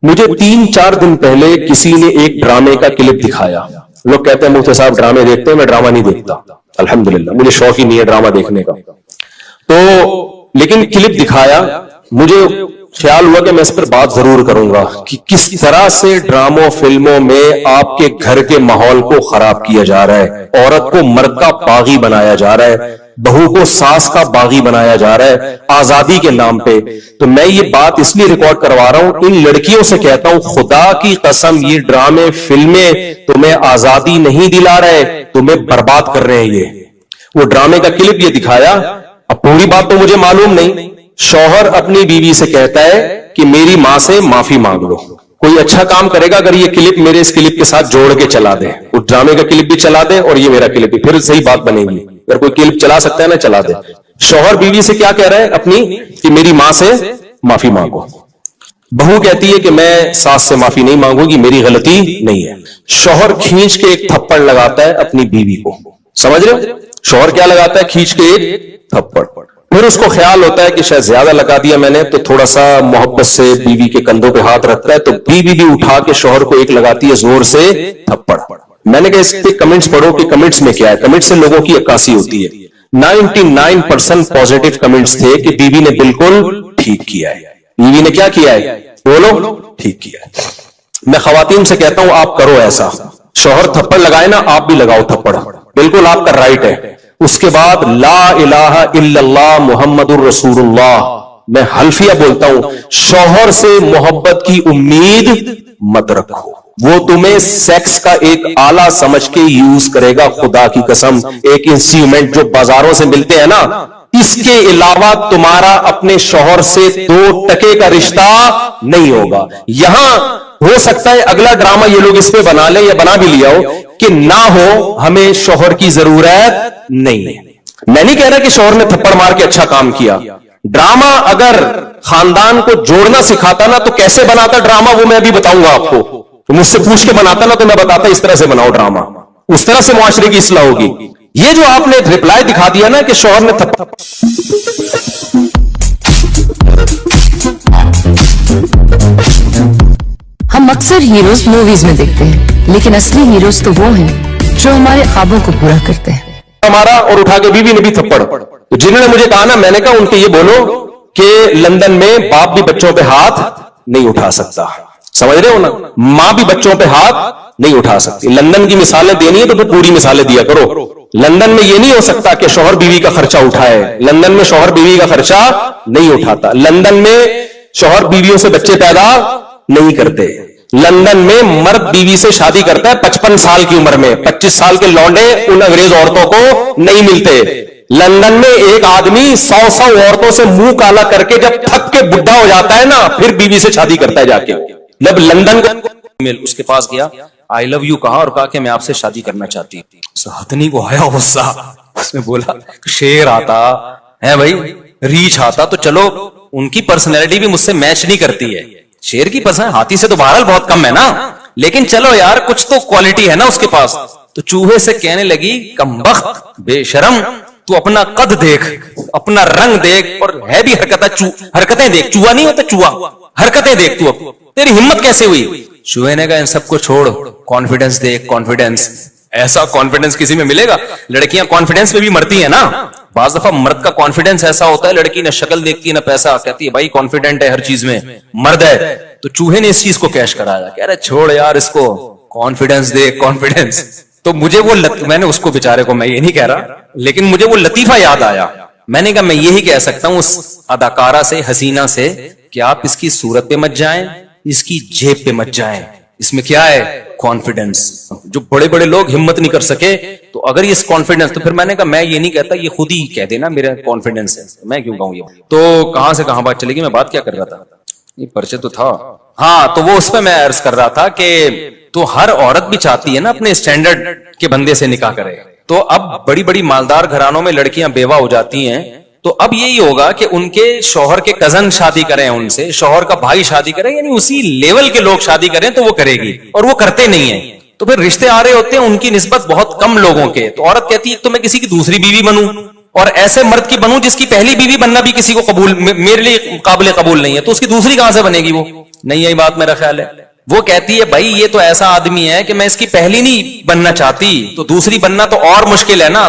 मुझे 3-4 दिन पहले किसी ने एक ड्रामे का क्लिप दिखाया। लोग कहते हैं मुफ्ती साहब ड्रामे देखते हैं, मैं ड्रामा नहीं देखता, अल्हम्दुलिल्लाह मुझे शौक ही नहीं है ड्रामा देखने का। तो लेकिन क्लिप दिखाया, मुझे ख्याल हुआ कि मैं इस पर बात जरूर करूंगा कि किस तरह से ड्रामों फिल्मों में आपके घर के माहौल को खराब किया जा रहा है, औरत को मर्द का बागी बनाया जा रहा है, बहू को सास का बागी बनाया जा रहा है आजादी के नाम पे। तो मैं ये बात इसलिए रिकॉर्ड करवा रहा हूं, इन लड़कियों से कहता हूं खुदा की कसम ये ड्रामे फिल्में तुम्हें आजादी नहीं दिला रहे, तुम्हें बर्बाद कर रहे हैं। ये वो ड्रामे का क्लिप ये दिखाया, अब पूरी बात तो मुझे मालूम नहीं। शौहर अपनी बीवी से कहता है कि मेरी मां से माफी मांग लो। कोई अच्छा काम करेगा अगर ये क्लिप मेरे इस क्लिप के साथ जोड़ के चला दे, उस ड्रामे का क्लिप भी चला दे और ये मेरा क्लिप भी, फिर सही बात बनेगी। अगर कोई क्लिप चला सकता है ना चला दे। शौहर बीवी से क्या कह रहा है अपनी, कि मेरी मां से माफी मांगो। बहू कहती है कि मैं सास से माफी नहीं मांगूंगी, मेरी गलती नहीं है। शौहर खींच के एक थप्पड़ लगाता है अपनी बीवी को, समझ रहे हो? शौहर क्या लगाता है, खींच के एक थप्पड़। फिर उसको ख्याल होता है कि शायद ज्यादा लगा दिया मैंने, तो थोड़ा सा मोहब्बत से बीवी के कंधों पे हाथ रखता है, तो बीवी भी उठा के शौहर को एक लगाती है जोर से थप्पड़। मैंने कहा इस पे कमेंट्स पढ़ो कि कमेंट्स में क्या है। कमेंट्स से लोगों की अक्कासी होती है। 99% पॉजिटिव कमेंट्स थे कि बीवी ने बिल्कुल ठीक किया है। बीवी ने क्या किया है, बोलो, ठीक किया है। मैं खवातीन से कहता हूं आप करो ऐसा, शौहर थप्पड़ लगाए ना, आप भी लगाओ थप्पड़, बिल्कुल आपका राइट है। उसके बाद ला इलाहा इल्लल्लाह मुहम्मदुर रसूलुल्लाह, मैं हल्फिया बोलता हूं, शौहर से मोहब्बत की उम्मीद मत रखो, वो तुम्हें सेक्स का एक आला समझ के यूज करेगा। खुदा की कसम, एक इंस्ट्रूमेंट जो बाजारों से मिलते हैं ना, इसके अलावा तुम्हारा अपने शौहर से 2 टके का रिश्ता नहीं होगा। यहां हो सकता है अगला ड्रामा ये लोग इस पे बना ले या बना भी लिया हो कि ना हो, हमें शौहर की जरूरत नहीं है। मैं नहीं कह रहा कि शौहर ने थप्पड़ मार के अच्छा काम किया। ड्रामा अगर खानदान को जोड़ना सिखाता ना तो कैसे बनाता ड्रामा, वो मैं अभी बताऊंगा आपको। तो मुझसे पूछ के बनाता ना तो मैं बताता इस तरह से बनाओ ड्रामा, उस तरह से मुआशरे की इस्लाह होगी। ये जो आपने रिप्लाई दिखा दिया ना कि शौहर ने थप्पड़, हम अक्सर हीरोज मूवीज में देखते हैं, लेकिन असली हीरोज तो वो हैं जो हमारे ख्वाबों को पूरा करते हैं। हमारा और उठा के बीवी ने भी थप्पड़। तो जिन्होंने मुझे कहा ना, मैंने कहा उनके ये बोलो कि लंदन में बाप भी बच्चों पे हाथ नहीं उठा सकता, समझ रहे हो ना? मां भी बच्चों पे हाथ नहीं उठा सकती। लंदन की मिसालें देनी है तो फिर पूरी मिसालें दिया करो। लंदन में ये नहीं हो सकता कि शौहर बीवी का खर्चा उठाए, लंदन में शौहर बीवी का खर्चा नहीं उठाता। लंदन में शौहर बीवियों से बच्चे पैदा नहीं करते। लंदन में मर्द बीवी से शादी करता है 55 साल की उम्र में। 25 साल के लौंडे उन अंग्रेज औरतों को नहीं मिलते। लंदन में एक आदमी 100 औरतों से मुंह काला करके जब थक के बुढ़ा हो जाता है ना, फिर बीवी से शादी करता है जाके। जब लंदन को उसके पास गया, आई लव यू कहा और कहा कि मैं आपसे शादी करना चाहती हूं। हथनी को आया गुस्सा, उसने बोला शेर आता है भाई, रीछ आता तो चलो, उनकी पर्सनैलिटी भी मुझसे मैच नहीं करती है। शेर की पर्सन, हाथी से तो बहरहाल बहुत कम है ना, लेकिन चलो यार कुछ तो क्वालिटी है ना उसके पास। तो चूहे से कहने लगी, कमबख्त, बेशरम, तू अपना कद देख, अपना रंग देख, और है भी हरकतें देख। चूहा नहीं होता, चूहा, हरकतें देख तू, अब तेरी हिम्मत कैसे हुई? चूहे ने कहा इन सबको छोड़, कॉन्फिडेंस देख, कॉन्फिडेंस। ऐसा कॉन्फिडेंस किसी में मिलेगा? लड़कियां कॉन्फिडेंस में भी मरती है ना। बाज दफा मर्द का कॉन्फिडेंस ऐसा होता है, लड़की न शक्ल देखती है न पैसा, कहती है भाई कॉन्फिडेंट है हर चीज में, मर्द है। तो चूहे ने इस चीज को कैश कराया, कह रहे छोड़ यार इसको, कॉन्फिडेंस दे, कॉन्फिडेंस। तो मुझे वो मैंने उसको बेचारे को, मैं ये नहीं कह रहा, लेकिन मुझे वो लतीफा याद आया। मैंने कहा मैं यही कह सकता हूं उस अदाकारा से, हसीना से, कि आप इसकी सूरत पे मत जाएं, इसकी जेब पे मत जाएं। इसमें क्या है? कॉन्फिडेंस। जो बड़े बड़े लोग हिम्मत नहीं कर सके, तो अगर ये कॉन्फिडेंस, तो फिर मैंने कहा मैं ये नहीं कहता, ये खुद ही कह देना मेरा कॉन्फिडेंस है, मैं क्यों कहूं ये। तो कहां से कहां बात चलेगी, मैं बात क्या कर रहा था, ये परिचय तो था। हाँ, तो वो उस पर मैं अर्ज कर रहा था कि तो हर औरत भी चाहती है ना अपने स्टैंडर्ड के बंदे से निकाह करे। तो अब बड़ी बड़ी मालदार घरानों में लड़कियां बेवा हो जाती हैं, तो अब यही होगा कि उनके शौहर के कजन शादी करें उनसे, शौहर का भाई शादी करे, यानी उसी लेवल के लोग शादी करें तो वो करेगी, और वो करते नहीं है। तो फिर रिश्ते आ रहे होते हैं उनकी निस्बत बहुत कम लोगों के। तो औरत कहती है तो मैं किसी की दूसरी बीवी बनूं, और ऐसे मर्द की बनूं जिसकी पहली बीवी बनना भी किसी को कबूल, मेरे लिए काबिल कबूल नहीं है, तो उसकी दूसरी कहां से बनेगी वो? नहीं यही बात मेरा ख्याल है। वो कहती है भाई ये तो ऐसा आदमी है कि मैं इसकी पहली नहीं बनना चाहती, तो दूसरी बनना तो और मुश्किल है ना।